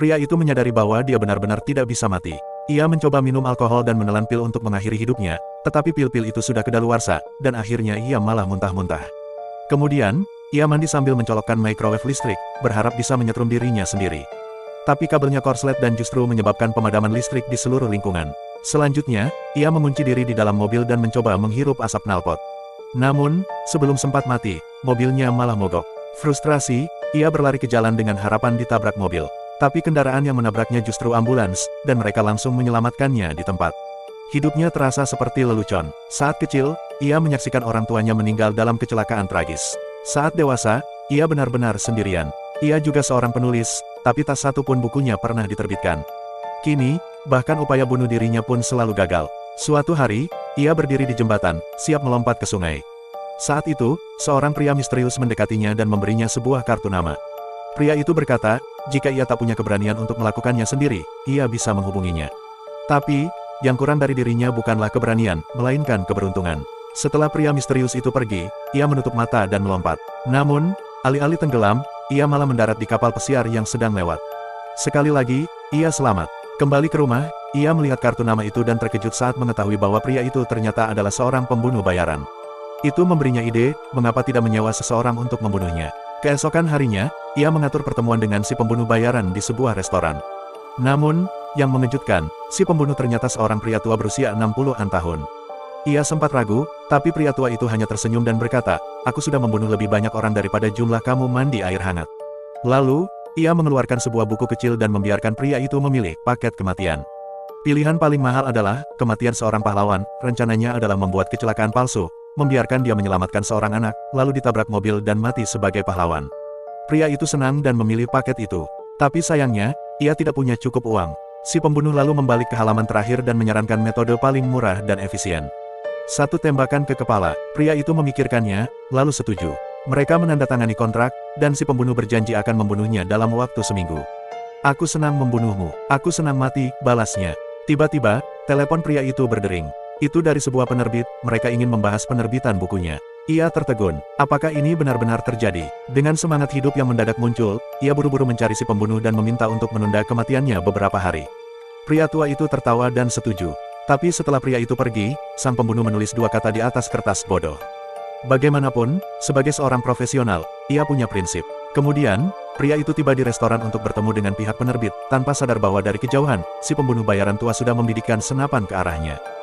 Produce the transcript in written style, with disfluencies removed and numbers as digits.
Pria itu menyadari bahwa dia benar-benar tidak bisa mati. Ia mencoba minum alkohol dan menelan pil untuk mengakhiri hidupnya, tetapi pil-pil itu sudah kedaluarsa, dan akhirnya ia malah muntah-muntah. Kemudian, ia mandi sambil mencolokkan microwave listrik, berharap bisa menyetrum dirinya sendiri. Tapi kabelnya korslet dan justru menyebabkan pemadaman listrik di seluruh lingkungan. Selanjutnya, ia mengunci diri di dalam mobil dan mencoba menghirup asap knalpot. Namun, sebelum sempat mati, mobilnya malah mogok. Frustrasi, ia berlari ke jalan dengan harapan ditabrak mobil. Tapi kendaraan yang menabraknya justru ambulans, dan mereka langsung menyelamatkannya di tempat. Hidupnya terasa seperti lelucon. Saat kecil, ia menyaksikan orang tuanya meninggal dalam kecelakaan tragis. Saat dewasa, ia benar-benar sendirian. Ia juga seorang penulis, tapi tak satu pun bukunya pernah diterbitkan. Kini, bahkan upaya bunuh dirinya pun selalu gagal. Suatu hari, ia berdiri di jembatan, siap melompat ke sungai. Saat itu, seorang pria misterius mendekatinya dan memberinya sebuah kartu nama. Pria itu berkata, jika ia tak punya keberanian untuk melakukannya sendiri, ia bisa menghubunginya. Tapi, yang kurang dari dirinya bukanlah keberanian, melainkan keberuntungan. Setelah pria misterius itu pergi, ia menutup mata dan melompat. Namun, alih-alih tenggelam, ia malah mendarat di kapal pesiar yang sedang lewat. Sekali lagi, ia selamat. Kembali ke rumah, ia melihat kartu nama itu dan terkejut saat mengetahui bahwa pria itu ternyata adalah seorang pembunuh bayaran. Itu memberinya ide, mengapa tidak menyewa seseorang untuk membunuhnya. Keesokan harinya, ia mengatur pertemuan dengan si pembunuh bayaran di sebuah restoran. Namun, yang mengejutkan, si pembunuh ternyata seorang pria tua berusia 60-an tahun. Ia sempat ragu, tapi pria tua itu hanya tersenyum dan berkata, "Aku sudah membunuh lebih banyak orang daripada jumlah kamu mandi air hangat." Lalu, ia mengeluarkan sebuah buku kecil dan membiarkan pria itu memilih paket kematian. Pilihan paling mahal adalah kematian seorang pahlawan. Rencananya adalah membuat kecelakaan palsu, membiarkan dia menyelamatkan seorang anak, lalu ditabrak mobil dan mati sebagai pahlawan. Pria itu senang dan memilih paket itu. Tapi sayangnya, ia tidak punya cukup uang. Si pembunuh lalu membalik ke halaman terakhir dan menyarankan metode paling murah dan efisien. Satu tembakan ke kepala. Pria itu memikirkannya, lalu setuju. Mereka menandatangani kontrak, dan si pembunuh berjanji akan membunuhnya dalam waktu seminggu. "Aku senang membunuhmu. Aku senang mati," balasnya. Tiba-tiba, telepon pria itu berdering. Itu dari sebuah penerbit, mereka ingin membahas penerbitan bukunya. Ia tertegun. Apakah ini benar-benar terjadi? Dengan semangat hidup yang mendadak muncul, ia buru-buru mencari si pembunuh dan meminta untuk menunda kematiannya beberapa hari. Pria tua itu tertawa dan setuju. Tapi setelah pria itu pergi, sang pembunuh menulis dua kata di atas kertas bodoh. Bagaimanapun, sebagai seorang profesional, ia punya prinsip. Kemudian, pria itu tiba di restoran untuk bertemu dengan pihak penerbit, tanpa sadar bahwa dari kejauhan, si pembunuh bayaran tua sudah membidikkan senapan ke arahnya.